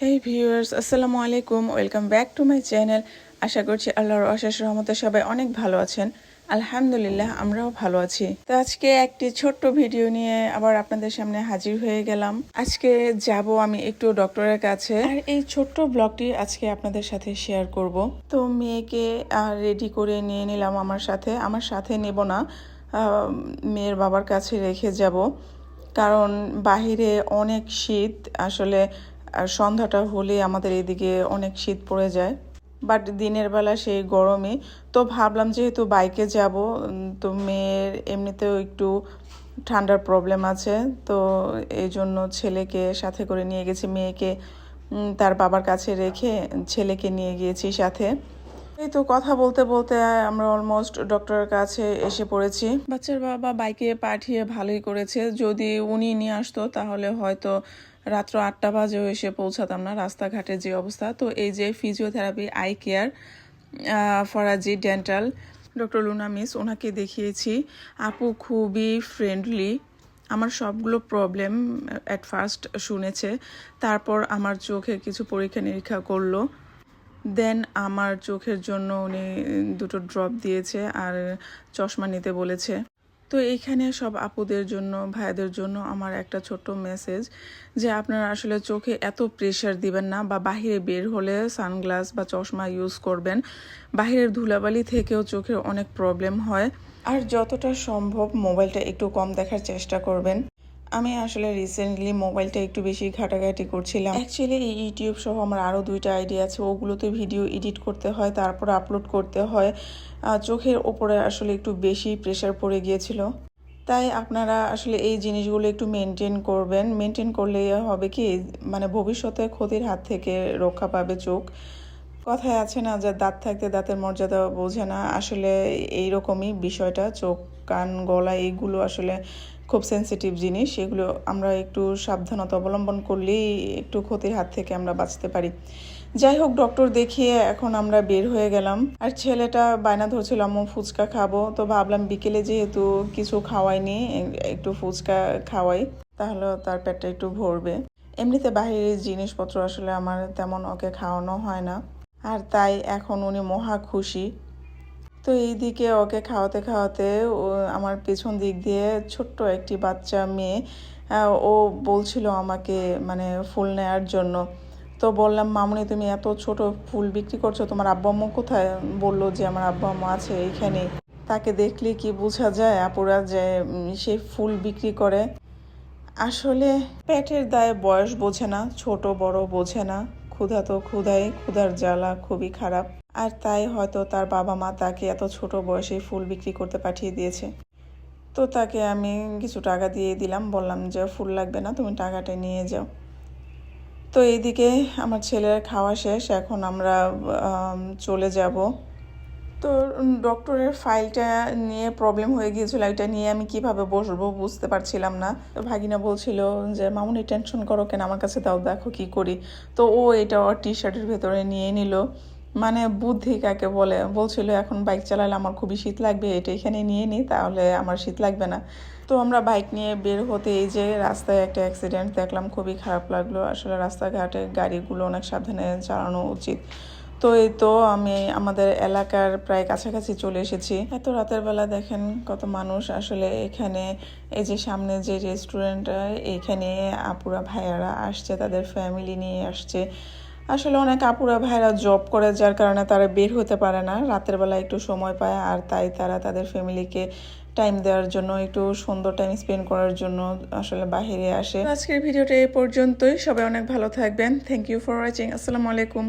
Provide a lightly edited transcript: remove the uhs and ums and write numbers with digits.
হেই viewers, আসসালামু আলাইকুম। Welcome back to my channel. আশা করছি আল্লাহর অশেষ রহমতে সবাই অনেক ভালো আছেন। আলহামদুলিল্লাহ, আমরাও ভালো আছি। তো আজকে একটি ছোট্ট ভিডিও নিয়ে আবার আপনাদের সামনে হাজির হয়ে গেলাম। আজকে যাব আমি একটু ডক্টরের কাছে, আর এই ছোট্ট ব্লগটি আজকে আপনাদের সাথে শেয়ার করব। তো মেয়েকে রেডি করে নিয়ে নিলাম আমার সাথে নেব না, মেয়ের বাবার কাছে রেখে যাব, কারণ বাহিরে অনেক শীত। আসলে সন্ধ্যাটা হলে আমাদের এদিকে অনেক শীত পড়ে যায়, বাট দিনের বেলা সেই গরমে। তো ভাবলাম যেহেতু বাইকে যাব, তো মেয়ের এমনিতেও একটু ঠান্ডার প্রবলেম আছে, তো এই জন্য ছেলেকে সাথে করে নিয়ে গেছি। মেয়েকে তার বাবার কাছে রেখে ছেলেকে নিয়ে গিয়েছি সাথে। এই তো কথা বলতে বলতে আমরা অলমোস্ট ডক্টরের কাছে এসে পড়েছি। বাচ্চার বাবা বাইকে পাঠিয়ে ভালোই করেছে। যদি উনি নিয়ে আসতো তাহলে হয়তো রাত্র 8টা বাজেও এসে পৌঁছাতাম না, রাস্তাঘাটের যে অবস্থা। তো এই যে physiotherapy eye care Faraji dental, doctor Luna miss, ওনাকে দেখিয়েছি। আপু খুবই ফ্রেন্ডলি। আমার সবগুলো প্রবলেম অ্যাট ফার্স্ট শুনেছে, তারপর আমার চোখে কিছু পরীক্ষা নিরীক্ষা করলো। দেন আমার চোখের জন্য উনি 2টো ড্রপ দিয়েছে আর চশমা নিতে বলেছে। তো এইখানে সব আপুদের জন্য, ভাইদের জন্য আমার একটা ছোট্ট মেসেজ, যে আপনারা আসলে চোখে এত প্রেশার দিবেন না, বা বাহিরে বের হলে সানগ্লাস বা চশমা ইউজ করবেন। বাহিরের ধুলাবালি থেকেও চোখে অনেক প্রবলেম হয়। আর যতটা সম্ভব মোবাইলটা একটু কম দেখার চেষ্টা করবেন। আমি আসলে রিসেন্টলি মোবাইলটা একটু বেশি ঘাটাঘাটি করছিলাম। অ্যাকচুয়ালি এই ইউটিউব সহ আমার আরও 2টা আইডি আছে, ওগুলোতে ভিডিও এডিট করতে হয়, তারপর আপলোড করতে হয়। চোখের ওপরে আসলে একটু বেশি প্রেশার পড়ে গিয়েছিল। তাই আপনারা আসলে এই জিনিসগুলো একটু মেনটেন করবেন। মেনটেন করলে হবে কি, মানে ভবিষ্যতে ক্ষতির হাত থেকে রক্ষা পাবে চোখ। কথায় আছে না যে দাঁত থাকতে দাঁতের মর্যাদা বোঝে না, আসলে এইরকমই বিষয়টা। চোখ, কান, গলা এইগুলো আসলে খুব সেন্সিটিভ জিনিস। এগুলো আমরা একটু সাবধানতা অবলম্বন করলেই একটু ক্ষতির হাত থেকে আমরা বাঁচতে পারি। যাই হোক, ডক্টর দেখিয়ে এখন আমরা বের হয়ে গেলাম। আর ছেলেটা বায়না ধরছিল আম্মু ফুচকা খাবো, তো ভাবলাম বিকেলে যেহেতু কিছু খাওয়াইনি, একটু ফুচকা খাওয়াই, তাহলে তার পেটটা একটু ভরবে। এমনিতে বাহিরের জিনিসপত্র আসলে আমার তেমন ওকে খাওয়ানো হয় না, আর তাই এখন উনি মহা খুশি। তো এইদিকে ওকে খাওয়াতে খাওয়াতে আমার পেছন দিক দিয়ে ছোট্ট একটি বাচ্চা মেয়ে, ও বলছিল আমাকে মানে ফুল নেয়ার জন্য। তো বললাম, মামুনি তুমি এত ছোট ফুল বিক্রি করছো, তোমার আব্বু আম্মু কোথায়? বললো যে আমার আব্বু আম্মু আছে এইখানে। তাকে দেখলে কি বোঝা যায় আপুরা যে সে ফুল বিক্রি করে? আসলে পেটের দায়ে বয়স বোঝে না, ছোট বড় বোঝে না। ক্ষুধা তো ক্ষুধাই, ক্ষুধার জ্বালা খুবই খারাপ। আর তাই হয়তো তার বাবা মা তাকে এত ছোট বয়সে ফুল বিক্রি করতে পাঠিয়ে দিয়েছে। তো তাকে আমি কিছু টাকা দিয়ে দিলাম, বললাম যে ফুল লাগবে না, তুমি টাকাটা নিয়ে যাও। তো এইদিকে আমার ছেলের খাওয়া শেষ, এখন আমরা চলে যাব। তো ডক্টরের ফাইলটা নিয়ে প্রবলেম হয়ে গিয়েছিল, এটা নিয়ে আমি কিভাবে বসবো বুঝতে পারছিলাম না। তো ভাগিনা বলছিল যে মামুনি টেনশন করো কেন, আমার কাছে দাও, দেখো কি করি। তো ও এটা ওর টি শার্টের ভেতরে নিয়ে নিল। মানে বুদ্ধি কাকে বলে। বলছিল এখন বাইক চালালে আমার খুবই শীত লাগবে, এটা এখানে নিয়ে নিই, তাহলে আমার শীত লাগবে না। তো আমরা বাইক নিয়ে বের হতে এই যে রাস্তায় একটা অ্যাক্সিডেন্ট দেখলাম, খুবই খারাপ লাগলো। আসলে রাস্তাঘাটে গাড়িগুলো অনেক সাবধানে চালানো উচিত। তো এই তো আমি আমাদের এলাকার প্রায় কাছাকাছি চলে এসেছি। এত রাতের বেলা দেখেন কত মানুষ আসলে এখানে। এই যে সামনে যে রেস্টুরেন্ট, এখানে আপুরা ভাইয়ারা আসছে, তাদের ফ্যামিলি নিয়ে আসছে। আসলে অনেক আপুরা ভাইরা জব করে, যার কারণে তারা বের হতে পারে না, রাতের বেলা একটু সময় পায়, আর তাই তারা তাদের ফ্যামিলিকে টাইম দেওয়ার জন্য, একটু সুন্দর টাইম স্পেন্ড করার জন্য আসলে বাহিরে আসে। আজকের ভিডিওটা এই পর্যন্তই। সবাই অনেক ভালো থাকবেন। Thank you for watching. আসসালামু আলাইকুম।